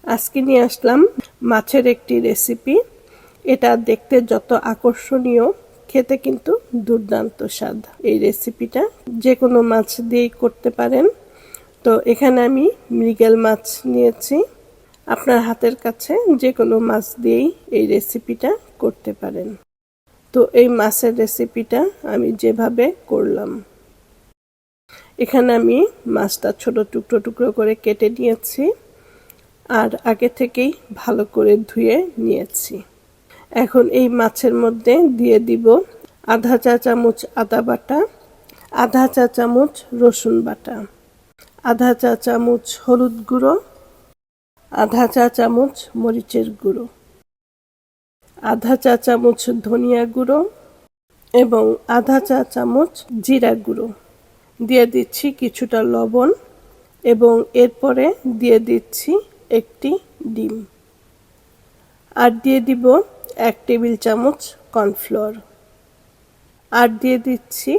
আজকে নিয়ে আসলাম মাছের একটি রেসিপি। এটা দেখতে যত আকর্ষণীয়, খেতে কিন্তু দুর্দান্ত স্বাদ। এই রেসিপিটা যে কোনো মাছ দিয়েই করতে পারেন। তো এখানে আমি মৃগেল মাছ নিয়েছি। আপনার হাতের কাছে যে কোনো মাছ দিয়েই এই রেসিপিটা করতে পারেন। তো এই মাছের রেসিপিটা আমি যেভাবে করলাম, এখানে আমি মাছটা ছোট টুকরো টুকরো করে কেটে নিয়েছি আর আগে থেকেই ভালো করে ধুয়ে নিয়েছি। এখন এই মাছের মধ্যে দিয়ে দিব আধা চা চামচ আদা বাটা, আধা চা চামচ রসুন বাটা, আধা চা চামচ হলুদ গুঁড়ো, আধা চা চামচ মরিচের গুঁড়ো, আধা চা চামচ ধনিয়া গুঁড়ো এবং আধা চা চামচ জিরা গুঁড়ো। দিয়ে দিচ্ছি কিছুটা লবণ এবং এরপরে দিয়ে দিচ্ছি একটি ডিম, আর দিয়ে দিব 1 টেবিল চামচ কর্নফ্লাওয়ার, আর দিয়ে দিচ্ছি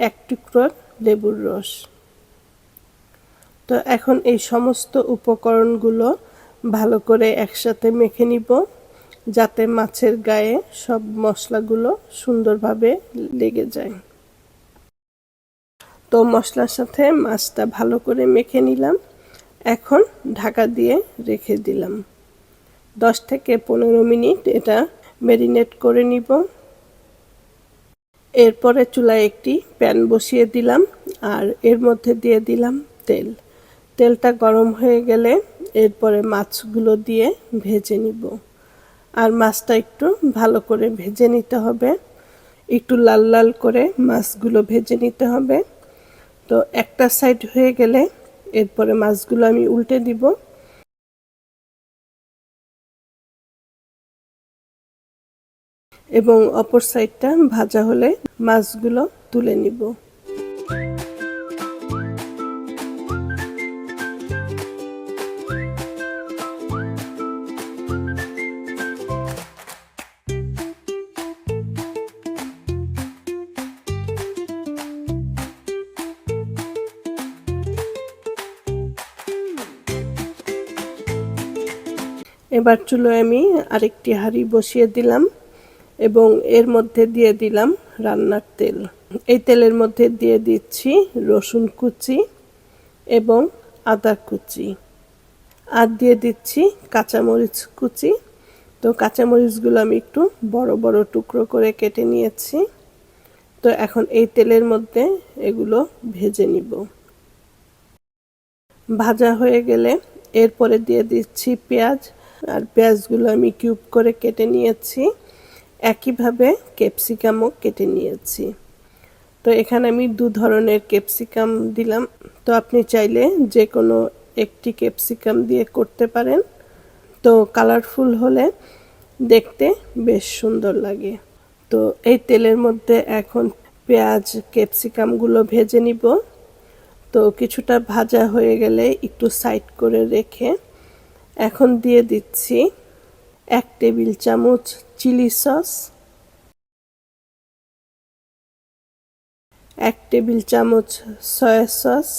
1 টুকরো লেবুর রস। তো এখন এই সমস্ত উপকরণগুলো ভালো করে একসাথে মেখে নিব, যাতে মাছের গায়ে সব মশলাগুলো সুন্দরভাবে লেগে যায়। তো মশলার সাথে মাছটা ভালো করে মেখে নিলাম। এখন ঢাকা দিয়ে রেখে দিলাম। 10 থেকে 15 মিনিট এটা ম্যারিনেট করে নিব। এরপরে চুলায় একটি প্যান বসিয়ে দিলাম আর এর মধ্যে দিয়ে দিলাম তেল। তেলটা গরম হয়ে গেলে এরপরে মাছগুলো দিয়ে ভেজে নিব। আর মাছটা একটু ভালো করে ভেজে নিতে হবে, একটু লাল লাল করে মাছগুলো ভেজে নিতে হবে। তো একটা সাইড হয়ে গেলে এরপরে মাছগুলো আমি উল্টে দিব এবং অপর সাইডটা ভাজা হলে মাছগুলো তুলে নিব। এবার চুলোয় আমি আরেকটি হাঁড়ি বসিয়ে দিলাম এবং এর মধ্যে দিয়ে দিলাম রান্নার তেল। এই তেলের মধ্যে দিয়ে দিচ্ছি রসুন কুচি এবং আদা কুচি, আর দিয়ে দিচ্ছি কাঁচামরিচ কুচি। তো কাঁচামরিচগুলো আমি একটু বড় বড় টুকরো করে কেটে নিয়েছি। তো এখন এই তেলের মধ্যে এগুলো ভেজে নিব। ভাজা হয়ে গেলে এরপরে দিয়ে দিচ্ছি পেঁয়াজ, আর পেঁয়াজগুলো আমি কিউব করে কেটে নিয়েছি। একইভাবে ক্যাপসিকামও কেটে নিয়েছি। তো এখানে আমি 2 ধরনের ক্যাপসিকাম দিলাম। তো আপনি চাইলে যে কোনো একটি ক্যাপসিকাম দিয়ে করতে পারেন। তো কালারফুল হলে দেখতে বেশ সুন্দর লাগে। তো এই তেলের মধ্যে এখন পেঁয়াজ ক্যাপসিকামগুলো ভেজে নিব। তো কিছুটা ভাজা হয়ে গেলে একটু সাইড করে রেখে এখন দিয়ে দিচ্ছি 1 টেবিল চামচ চিলি সস, 1 টেবিল চামচ সয়া সস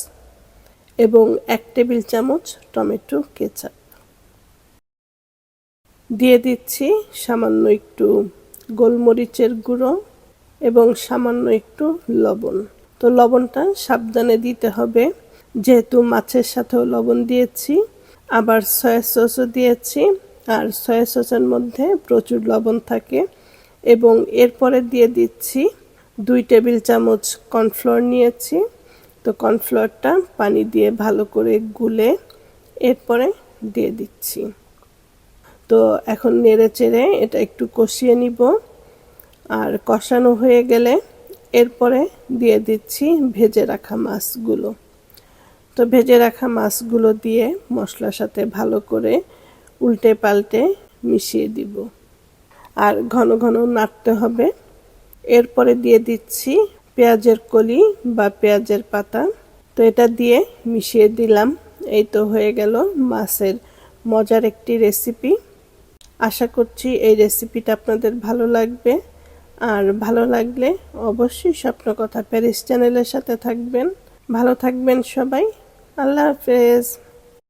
এবং 1 টেবিল চামচ টমেটো কেচাপ। দিয়ে দিচ্ছি সামান্য একটু গোলমরিচের গুঁড়ো এবং সামান্য একটু লবণ। তো লবণটা সাবধানে দিতে হবে, যেহেতু মাছের সাথেও লবণ দিয়েছি, আবার সয়া সসও দিয়েছি, আর সয়া সসের মধ্যে প্রচুর লবণ থাকে। এবং এরপরে দিয়ে দিচ্ছি 2 টেবিল চামচ কর্নফ্লাওয়ার নিয়েছি। তো কর্নফ্লাওয়ারটা পানি দিয়ে ভালো করে গুলে এরপরে দিয়ে দিচ্ছি। তো এখন নেড়ে চেড়ে এটা একটু কষিয়ে নিব। আর কষানো হয়ে গেলে এরপরে দিয়ে দিচ্ছি ভেজে রাখা মাছগুলো। তো ভেজে রাখা মাছগুলো দিয়ে মশলার সাথে ভালো করে উল্টে পাল্টে মিশিয়ে দিব, আর ঘন ঘন নাড়তে হবে। এরপরে দিয়ে দিচ্ছি পেঁয়াজের কলি বা পেঁয়াজের পাতা। তো এটা দিয়ে মিশিয়ে দিলাম। এই তো হয়ে গেল মাছের মজার একটি রেসিপি। আশা করছি এই রেসিপিটা আপনাদের ভালো লাগবে। আর ভালো লাগলে অবশ্যই স্বপ্নকথা প্যারিস চ্যানেলের সাথে থাকবেন। ভালো থাকবেন সবাই। আল্লাহ হাফেজ।